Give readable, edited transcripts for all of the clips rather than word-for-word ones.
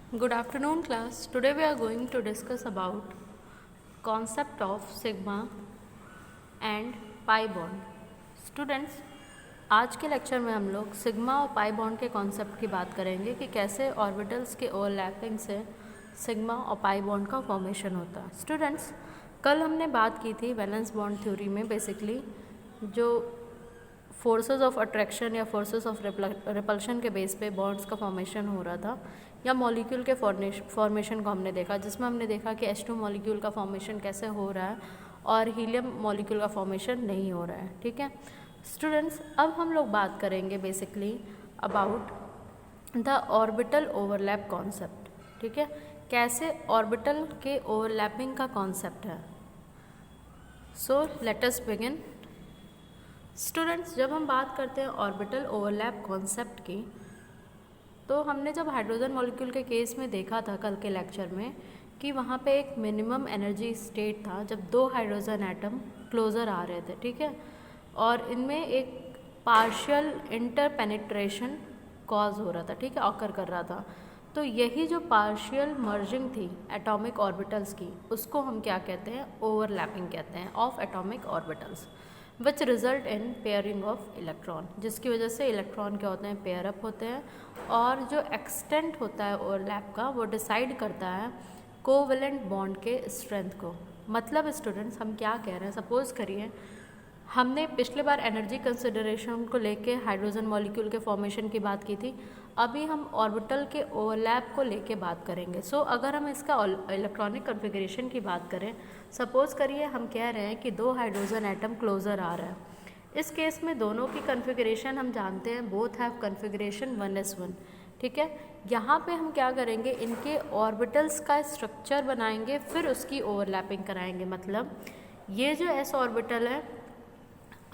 Good afternoon class. Today we are going to discuss about concept of sigma and pi bond. Students, आज के lecture में हम लोग sigma और pi bond के कॉन्सेप्ट की बात करेंगे कि कैसे ऑर्बिटल्स के ओवरलैपिंग से सिग्मा और पाई बॉन्ड का फॉर्मेशन होता है। स्टूडेंट्स, कल हमने बात की थी वैलेंस बॉन्ड थ्योरी में बेसिकली जो फोर्सेस ऑफ अट्रैक्शन या फोर्सेस ऑफ रिपल्शन के बेस पे बॉन्ड्स का फॉर्मेशन हो रहा था या मॉलिक्यूल के फॉर्मेशन को हमने देखा, जिसमें हमने देखा कि H2 मॉलिक्यूल का फॉर्मेशन कैसे हो रहा है और हीलियम मॉलिक्यूल का फॉर्मेशन नहीं हो रहा है। ठीक है स्टूडेंट्स, अब हम लोग बात करेंगे basically about the orbital overlap concept. ठीक है, कैसे ऑर्बिटल के ओवरलैपिंग का कॉन्सेप्ट है। So let us begin. Students, जब हम बात करते हैं ऑर्बिटल ओवरलैप कॉन्सेप्ट की, तो हमने जब हाइड्रोजन मॉलिक्यूल के केस में देखा था कल के लेक्चर में कि वहाँ पे एक मिनिमम एनर्जी स्टेट था जब दो हाइड्रोजन एटम क्लोज़र आ रहे थे। ठीक है, और इनमें एक पार्शियल इंटरपेनिट्रेशन कॉज हो रहा था। ठीक है, ऑकर कर रहा था। तो यही जो पार्शियल मर्जिंग थी एटॉमिक ऑर्बिटल्स की, उसको हम क्या कहते हैं, ओवरलैपिंग कहते हैं of atomic orbitals, which result in pairing of electron, जिसकी वजह से इलेक्ट्रॉन क्या होते हैं, पेयर अप होते हैं। और जो एक्सटेंट होता है ओवरलैप का वो डिसाइड करता है कोवेलेंट बॉन्ड के स्ट्रेंथ को। मतलब स्टूडेंट्स, हम क्या कह रहे हैं, सपोज करिए हमने पिछले बार एनर्जी कंसिडरेशन को लेके हाइड्रोजन मॉलिक्यूल के फॉर्मेशन की बात की थी, अभी हम ऑर्बिटल के ओवरलैप को लेके बात करेंगे। सो अगर हम इसका इलेक्ट्रॉनिक कॉन्फ़िगरेशन की बात करें, सपोज करिए हम कह रहे हैं कि दो हाइड्रोजन एटम क्लोज़र आ रहा है। इस केस में दोनों की कॉन्फ़िगरेशन हम जानते हैं, बोथ हैव कॉन्फ़िगरेशन 1s1। ठीक है, यहाँ पे हम क्या करेंगे, इनके ऑर्बिटल्स का स्ट्रक्चर बनाएंगे, फिर उसकी ओवरलैपिंग कराएंगे। मतलब ये जो एस ऑर्बिटल है,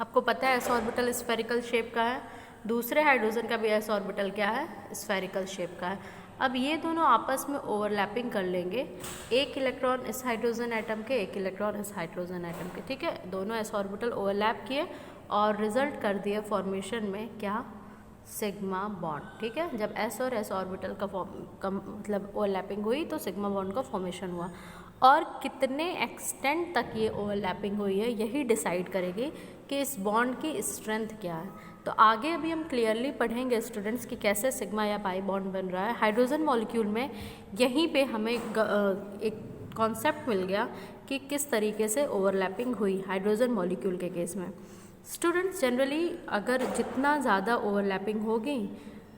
आपको पता है एस ऑर्बिटल स्फेरिकल शेप का है, दूसरे हाइड्रोजन का भी एस ऑर्बिटल क्या है, स्फेरिकल शेप का है। अब ये दोनों आपस में ओवरलैपिंग कर लेंगे, एक इलेक्ट्रॉन इस हाइड्रोजन एटम के, एक इलेक्ट्रॉन इस हाइड्रोजन एटम के। ठीक है, दोनों एस ऑर्बिटल ओवरलैप किए और रिजल्ट कर दिए फॉर्मेशन में क्या, सिग्मा बॉन्ड। ठीक है, जब एस और एस ऑर्बिटल का मतलब ओवरलैपिंग हुई तो सिग्मा बॉन्ड का फॉर्मेशन हुआ। और कितने एक्सटेंट तक ये ओवरलैपिंग हुई है यही डिसाइड करेगी कि इस बॉन्ड की स्ट्रेंथ क्या है। तो आगे अभी हम क्लियरली पढ़ेंगे स्टूडेंट्स कि कैसे सिग्मा या पाई बॉन्ड बन रहा है। हाइड्रोजन मॉलिक्यूल में यहीं पे हमें एक कॉन्सेप्ट मिल गया कि किस तरीके से ओवरलैपिंग हुई हाइड्रोजन मॉलिक्यूल के केस में। स्टूडेंट्स, जनरली अगर जितना ज़्यादा ओवरलैपिंग होगी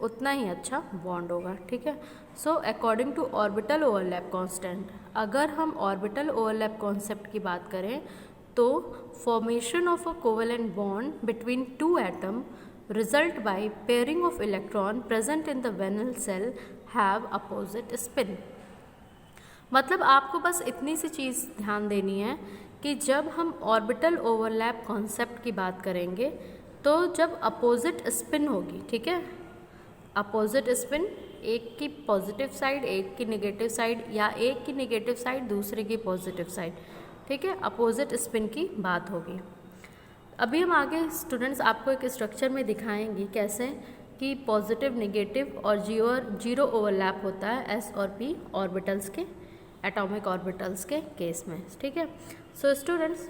उतना ही अच्छा बॉन्ड होगा। ठीक है, so according to orbital overlap constant, अगर हम ऑर्बिटल ओवरलैप कॉन्सेप्ट की बात करें तो formation of a covalent bond between two atom result by pairing of electron present in the वेनल सेल हैव अपोजिट स्पिन। मतलब आपको बस इतनी सी चीज़ ध्यान देनी है कि जब हम ऑर्बिटल ओवरलैप कॉन्सेप्ट की बात करेंगे तो जब अपोजिट स्पिन होगी, ठीक है, अपोजिट स्पिन, एक की पॉजिटिव साइड एक की नेगेटिव साइड, या एक की नेगेटिव साइड दूसरे की पॉजिटिव साइड, ठीक है, अपोजिट स्पिन की बात होगी। अभी हम आगे स्टूडेंट्स आपको एक स्ट्रक्चर में दिखाएंगे कैसे कि पॉजिटिव नेगेटिव और जीरो ओवरलैप होता है एस और पी ऑर्बिटल्स के, एटॉमिक ऑर्बिटल्स के केस में। ठीक है, सो स्टूडेंट्स,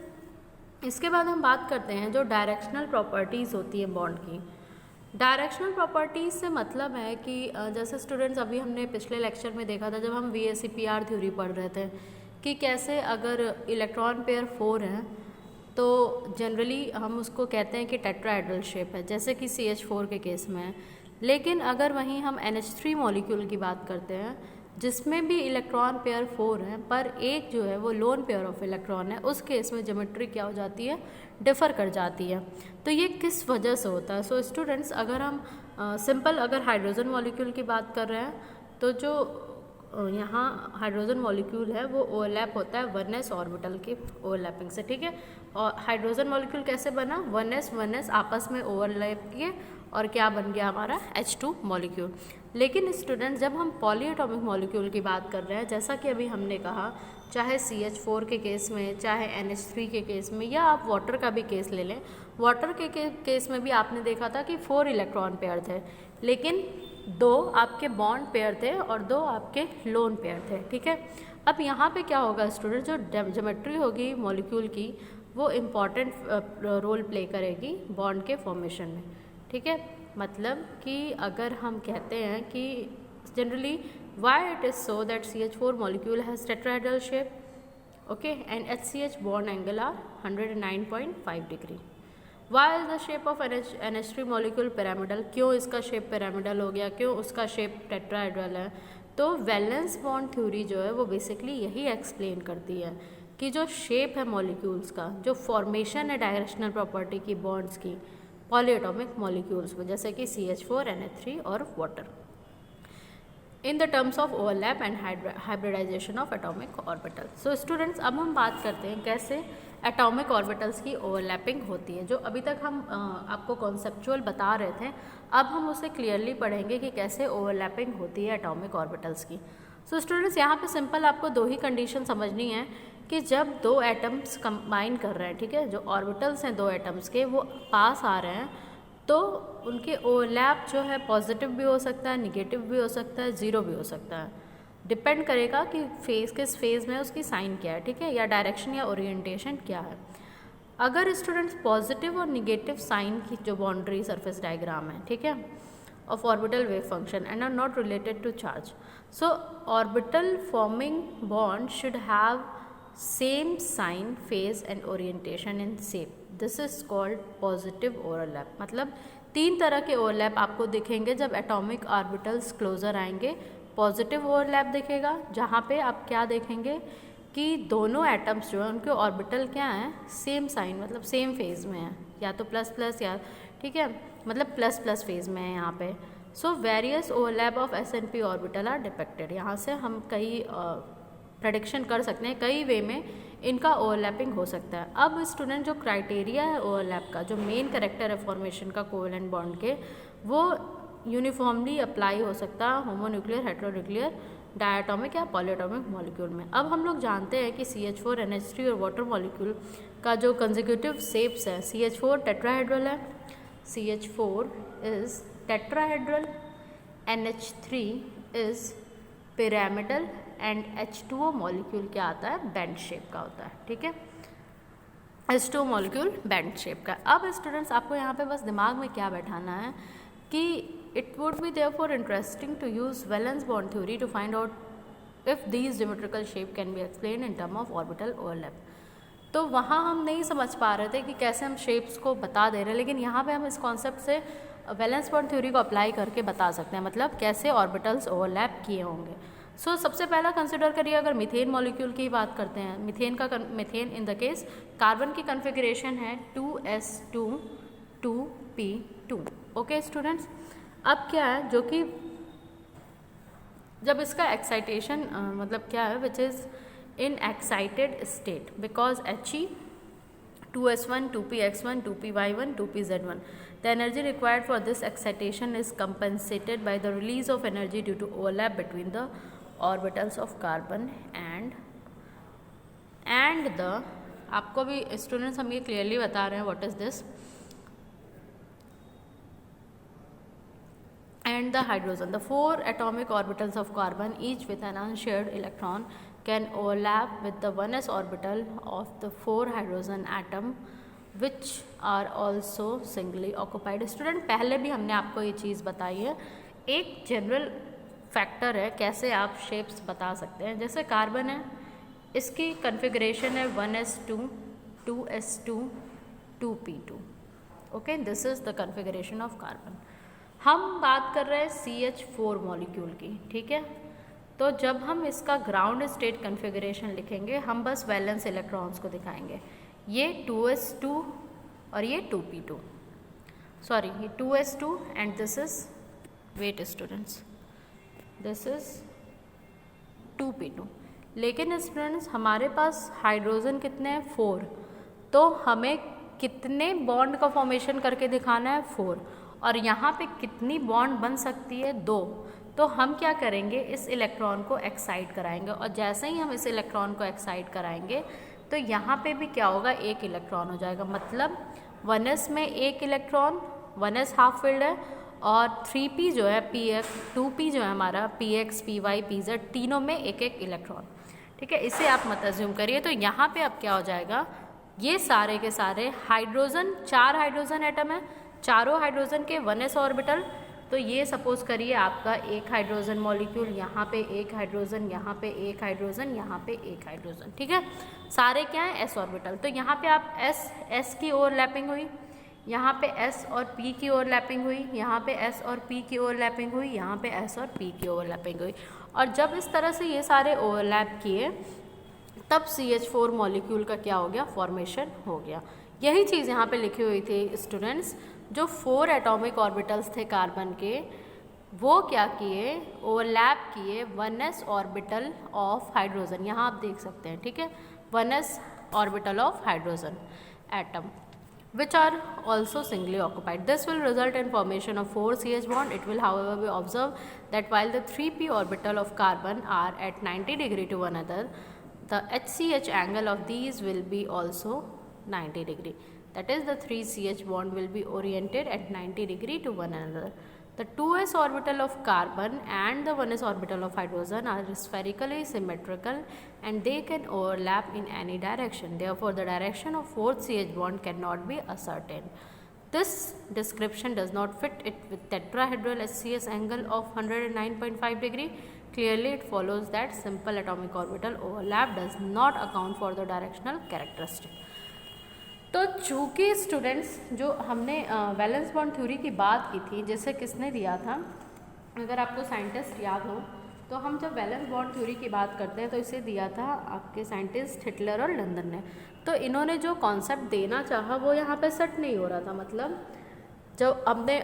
इसके बाद हम बात करते हैं जो डायरेक्शनल प्रॉपर्टीज़ होती है बॉन्ड की। डायरेक्शनल प्रॉपर्टीज़ से मतलब है कि जैसे स्टूडेंट्स अभी हमने पिछले लेक्चर में देखा था जब हम VSEPR थ्योरी पढ़ रहे थे कि कैसे अगर इलेक्ट्रॉन पेयर 4 हैं तो जनरली हम उसको कहते हैं कि टेट्राहेड्रल शेप है, जैसे कि CH4 के केस में है। लेकिन अगर वहीं हम NH3 मॉलिक्यूल की बात करते हैं जिसमें भी इलेक्ट्रॉन पेयर 4 हैं पर एक जो है वो लोन पेयर ऑफ इलेक्ट्रॉन है, उस केस में ज्योमेट्री क्या हो जाती है, डिफ़र कर जाती है। तो ये किस वजह से होता है। सो स्टूडेंट्स, अगर हम सिंपल अगर हाइड्रोजन मॉलिक्यूल की बात कर रहे हैं तो जो यहाँ हाइड्रोजन मॉलिक्यूल है वो ओवरलैप होता है 1s ऑर्बिटल की ओवरलैपिंग से। ठीक है, और हाइड्रोजन मॉलिक्यूल कैसे बना, 1s आपस में ओवरलैप किए और क्या बन गया हमारा, H2 मॉलिक्यूल। लेकिन स्टूडेंट, जब हम पॉली एटॉमिक मॉलिक्यूल की बात कर रहे हैं, जैसा कि अभी हमने कहा, चाहे CH4 के केस में, चाहे NH3 के केस में, या आप वाटर का भी केस ले लें, वाटर के केस में भी आपने देखा था कि 4 इलेक्ट्रॉन पेयर थे। लेकिन 2 आपके बॉन्ड पेयर थे और 2 आपके लोन पेयर थे, ठीक है। अब यहाँ पे क्या होगा स्टूडेंट, जो ज्योमेट्री होगी मॉलिक्यूल की वो इम्पॉर्टेंट रोल प्ले करेगी बॉन्ड के फॉर्मेशन में, ठीक है। मतलब कि अगर हम कहते हैं कि generally why it is so that CH4 molecule has tetrahedral shape, okay, and HCH bond angle are 109.5 degree. Why is the shape of NH3 molecule pyramidal, क्यों इसका शेप पिरामिडल हो गया, क्यों उसका शेप टेट्राहेड्रल है। तो वैलेंस बॉन्ड थ्योरी जो है वो बेसिकली यही एक्सप्लेन करती है कि जो शेप है मॉलिक्यूल्स का, जो फॉर्मेशन है डायरेक्शनल प्रॉपर्टी की बॉन्ड्स की पॉलीएटॉमिक मॉलिक्यूल्स में, जैसे कि CH4 NH3 और water, in the terms of overlap and hybridisation of atomic orbital. So students, अब हम बात करते हैं कैसे एटॉमिक ऑर्बिटल्स की ओवरलैपिंग होती है। जो अभी तक हम आपको कॉन्सेप्चुअल बता रहे थे, अब हम उसे क्लियरली पढ़ेंगे कि कैसे ओवरलैपिंग होती है एटॉमिक ऑर्बिटल्स की। सो स्टूडेंट्स, यहाँ पे सिंपल आपको 2 ही कंडीशन समझनी है कि जब 2 एटम्स कंबाइन कर रहे हैं, ठीक है, जो ऑर्बिटल्स हैं 2 एटम्स के वो पास आ रहे हैं, तो उनके ओवरलैप जो है पॉजिटिव भी हो सकता है, निगेटिव भी हो सकता है, 0 भी हो सकता है। डिपेंड करेगा कि किस फेज़ में उसकी साइन क्या है, ठीक है, या डायरेक्शन या ओरिएंटेशन क्या है। अगर स्टूडेंट्स पॉजिटिव और निगेटिव साइन की जो बाउंड्री सरफेस डायग्राम है, ठीक है, of orbital wave function and are not related to charge, so orbital forming bond should have same sign, phase and orientation in shape. This is called positive overlap. मतलब 3 तरह के overlap आपको दिखेंगे जब atomic orbitals closer आएंगे। Positive overlap दिखेगा, जहाँ पे आप क्या देखेंगे कि दोनों एटम्स जो है उनके ऑर्बिटल क्या हैं, सेम साइन, मतलब सेम फेज में है, या तो प्लस प्लस या, ठीक है, मतलब प्लस प्लस फेज में है यहाँ पे। So various overlap of SNP orbital are depicted. यहाँ से हम कई प्रेडिक्शन कर सकते हैं, कई वे में इनका ओवरलैपिंग हो सकता है। अब स्टूडेंट, जो क्राइटेरिया है ओवरलैप का, जो मेन कैरेक्टर है फॉर्मेशन का कोवेलेंट बॉन्ड के, वो यूनिफॉर्मली अप्लाई हो सकता है होमोन्यूक्लियर, हेटेरोन्यूक्लियर, डायटोमिक या पॉलीएटॉमिक मॉलिक्यूल में। अब हम लोग जानते हैं कि CH4 NH3 और वाटर मॉलिक्यूल का जो कंसेक्यूटिव शेप्स है, CH4 टेट्राहेड्रल है, CH4 is tetrahedral, NH3 is pyramidal and H2O molecule क्या आता है, बैंड शेप का होता है, ठीक है, H2O मॉलिक्यूल बैंड शेप का। अब स्टूडेंट्स, आपको यहाँ पे बस दिमाग में क्या बैठाना है कि it would be therefore interesting to use valence bond theory to find out if these geometrical shape can be explain in term of orbital overlap. तो वहाँ हम नहीं समझ पा रहे थे कि कैसे हम शेप्स को बता दे रहे हैं, लेकिन यहाँ पे हम इस कॉन्सेप्ट से वैलेंस बॉन्ड थ्योरी को अप्लाई करके बता सकते हैं, मतलब कैसे ऑर्बिटल्स ओवरलैप किए होंगे। सो सबसे पहला कंसिडर करिए, अगर मीथेन मॉलिक्यूल की बात करते हैं, methane in the case carbon की कन्फिगरेशन है 2s2 2p2। ओके स्टूडेंट्स, अब क्या है, जो कि जब इसका एक्साइटेशन मतलब क्या है, which is in excited state, because He 2s1 2px1 2py1 2pz1, the energy required for this excitation is compensated by the release of energy due to overlap between the orbitals of carbon and the, आपको भी students हम ये clearly बता रहे हैं what is this, and the hydrogen. The 4 atomic orbitals of carbon, each with an unshared electron, can overlap with the 1s orbital of the 4 hydrogen atom which are also singly occupied. Student, पहले भी हमने आपको ये चीज़ बताई है, एक general factor है कैसे आप शेप्स बता सकते हैं। जैसे कार्बन है, इसकी कन्फिगरेशन है 1s2 2s2 2p2। Okay, this is the configuration of carbon. हम बात कर रहे हैं CH4 मॉलिक्यूल की, ठीक है। तो जब हम इसका ग्राउंड स्टेट कन्फिगरेशन लिखेंगे, हम बस वैलेंस इलेक्ट्रॉन्स को दिखाएंगे, ये 2s2 और ये 2p2, सॉरी ये 2s2 and this is, wait students, this is 2p2। लेकिन स्टूडेंट्स, हमारे पास हाइड्रोजन कितने हैं, 4, तो हमें कितने बॉन्ड का फॉर्मेशन करके दिखाना है, 4, और यहाँ पे कितनी बॉन्ड बन सकती है, 2। तो हम क्या करेंगे, इस इलेक्ट्रॉन को एक्साइट कराएंगे, और जैसे ही हम इस इलेक्ट्रॉन को एक्साइट कराएंगे तो यहाँ पे भी क्या होगा, 1 इलेक्ट्रॉन हो जाएगा। मतलब 1s में 1 इलेक्ट्रॉन, 1s हाफ फिल्ड है, और 3p जो है px 2p जो है हमारा px py pz तीनों में एक एक इलेक्ट्रॉन, ठीक है। इसे आप मत अज्यूम करिए। तो यहाँ पे अब क्या हो जाएगा, ये सारे के सारे हाइड्रोजन, 4 हाइड्रोजन एटम है, चारों हाइड्रोजन के 1s ऑर्बिटल। तो ये सपोज करिए आपका एक हाइड्रोजन मॉलिक्यूल, यहाँ पे एक हाइड्रोजन, यहाँ पे एक हाइड्रोजन, यहाँ पे एक हाइड्रोजन, ठीक है। सारे क्या हैं, s ऑर्बिटल। तो यहाँ पे आप s की ओवरलैपिंग हुई, यहाँ पे s और p की ओवरलैपिंग हुई, यहाँ पे s और p की ओवरलैपिंग हुई, यहाँ पे s और p की ओवरलैपिंग हुई। और जब इस तरह से ये सारे ओवरलैप किए तब CH4 मॉलिक्यूल का क्या हो गया, फॉर्मेशन हो गया। यही चीज़ यहाँ पे लिखी हुई थी स्टूडेंट्स। जो 4 एटॉमिक ऑर्बिटल्स थे कार्बन के, वो क्या किए, ओवरलैप किए 1s ऑर्बिटल ऑफ हाइड्रोजन। यहाँ आप देख सकते हैं, ठीक है, 1s orbital of hydrogen atom which are also singly occupied. This will result in formation of 4 CH bond. It will however be observed that while the 3p orbital of carbon are at 90 degree to one another, the HCH angle of these will be also 90 degree. That is, the 3CH bond will be oriented at 90 degree to one another. The 2s orbital of carbon and the 1s orbital of hydrogen are spherically symmetrical and they can overlap in any direction. Therefore, the direction of 4th CH bond cannot be ascertained. This description does not fit it with tetrahedral HCS angle of 109.5 degree. Clearly, it follows that simple atomic orbital overlap does not account for the directional characteristic. तो चूँकि students जो हमने valence bond theory की बात की थी, जैसे किसने दिया था, अगर आपको साइंटिस्ट याद हो तो हम जब वैलेंस बॉन्ड थ्योरी की बात करते हैं तो इसे दिया था आपके साइंटिस्ट हिटलर और लंदन ने। तो इन्होंने जो कॉन्सेप्ट देना चाहा वो यहाँ पे सेट नहीं हो रहा था। मतलब जो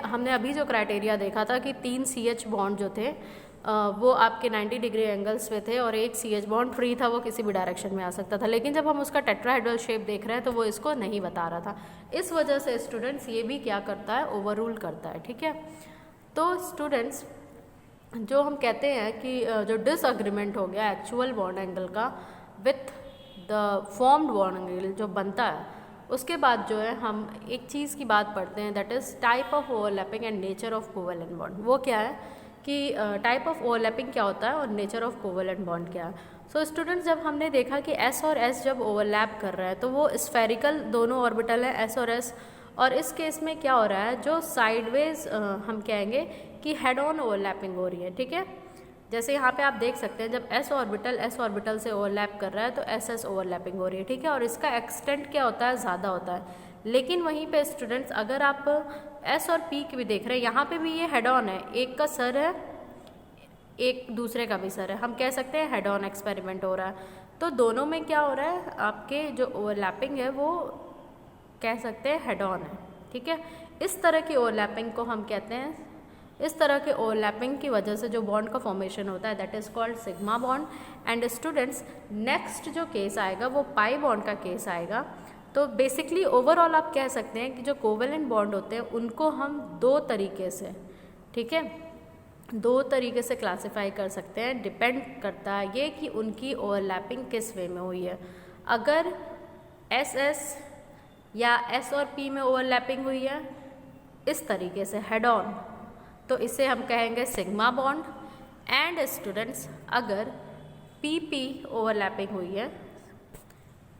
हमने अभी जो क्राइटेरिया देखा था कि 3 CH बॉन्ड जो थे वो आपके 90 डिग्री एंगल्स पे थे और एक CH बॉन्ड फ्री था, वो किसी भी डायरेक्शन में आ सकता था। लेकिन जब हम उसका टेट्राहेड्रल शेप देख रहे हैं तो वो इसको नहीं बता रहा था। इस वजह से स्टूडेंट्स ये भी क्या करता है, ओवररूल करता है, ठीक है। तो स्टूडेंट्स जो हम कहते हैं कि जो डिसएग्रीमेंट हो गया एक्चुअल बॉन्ड एंगल का with the formed bond angle जो बनता है, उसके बाद जो है हम एक चीज़ की बात पढ़ते हैं, that is type of overlapping and nature of covalent bond. वो क्या है कि टाइप ऑफ ओवरलैपिंग क्या होता है और नेचर ऑफ कोवेलेंट बॉन्ड क्या है। सो स्टूडेंट्स जब हमने देखा कि S और S जब ओवरलैप कर रहा है तो वो स्फेरिकल दोनों ऑर्बिटल है S और S, और इस केस में क्या हो रहा है, जो साइडवेज हम कहेंगे कि हेड ऑन ओवरलैपिंग हो रही है, ठीक है। जैसे यहाँ पे आप देख सकते हैं जब S ऑर्बिटल से ओवरलैप कर रहा है तो SS ओवरलैपिंग हो रही है, ठीक है, और इसका एक्सटेंट क्या होता है, ज़्यादा होता है। लेकिन वहीं पे स्टूडेंट्स अगर आप S और P की भी देख रहे हैं, यहाँ पे भी ये हेड ऑन है, एक का सर है एक दूसरे का भी सर है, हम कह सकते हैं हेड ऑन एक्सपेरिमेंट हो रहा है। तो दोनों में क्या हो रहा है, आपके जो ओवरलैपिंग है वो कह सकते हैं हेड ऑन है, ठीक है। इस तरह की ओवरलैपिंग को हम कहते हैं, इस तरह के ओवरलैपिंग की वजह से जो बॉन्ड का फॉर्मेशन होता है that is called sigma bond. And students next जो केस आएगा वो पाई बॉन्ड का केस आएगा। तो बेसिकली ओवरऑल आप कह सकते हैं कि जो कोवेलेंट बॉन्ड होते हैं उनको हम 2 तरीके से, ठीक है, 2 तरीके से क्लासिफाई कर सकते हैं। डिपेंड करता है ये कि उनकी ओवरलैपिंग किस वे में हुई है। अगर SS या S और P में ओवरलैपिंग हुई है इस तरीके से हेड ऑन, तो इसे हम कहेंगे सिग्मा बॉन्ड। एंड स्टूडेंट्स अगर PP ओवरलैपिंग हुई है,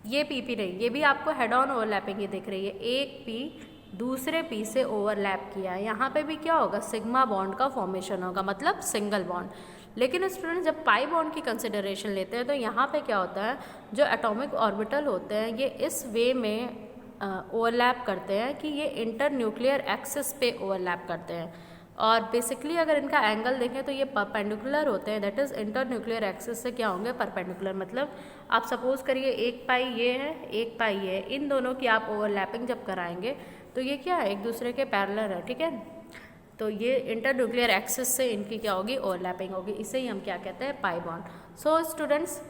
ये PP नहीं, ये भी आपको हेड ऑन ओवरलैपिंग ही दिख रही है, एक P दूसरे P से ओवरलैप किया है, यहाँ पे भी क्या होगा, सिग्मा बॉन्ड का फॉर्मेशन होगा, मतलब सिंगल बॉन्ड। लेकिन स्टूडेंट जब पाई बॉन्ड की कंसिडरेशन लेते हैं तो यहाँ पे क्या होता है, जो एटॉमिक ऑर्बिटल होते हैं ये इस वे में ओवरलैप करते हैं कि ये इंटर न्यूक्लियर एक्सिस पे ओवरलैप करते हैं। और बेसिकली अगर इनका एंगल देखें तो ये परपेंडिकुलर होते हैं, that is inter nuclear axis से क्या होंगे, परपेंडिकुलर। मतलब आप सपोज करिए एक पाई ये है, एक पाई ये है, इन दोनों की आप ओवरलैपिंग जब कराएंगे तो ये क्या है, एक दूसरे के पैरेलल है, ठीक है। तो ये इंटर न्यूक्लियर एक्सिस से इनकी क्या होगी, ओवरलैपिंग होगी। इसे ही हम क्या कहते हैं, pi bond. So students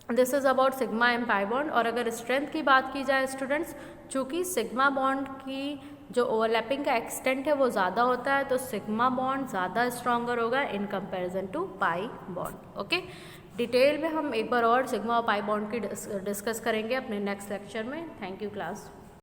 this is about sigma and pi bond. और अगर स्ट्रेंथ की बात की जाए स्टूडेंट्स, चूँकि सिग्मा बॉन्ड की जो ओवरलैपिंग का एक्सटेंट है वो ज़्यादा होता है, तो सिग्मा बॉन्ड ज़्यादा स्ट्रॉन्गर होगा in comparison to pi bond. Okay, detail में हम एक बार और सिग्मा और पाई बॉन्ड की डिस्कस करेंगे अपने नेक्स्ट लेक्चर में। Thank you class.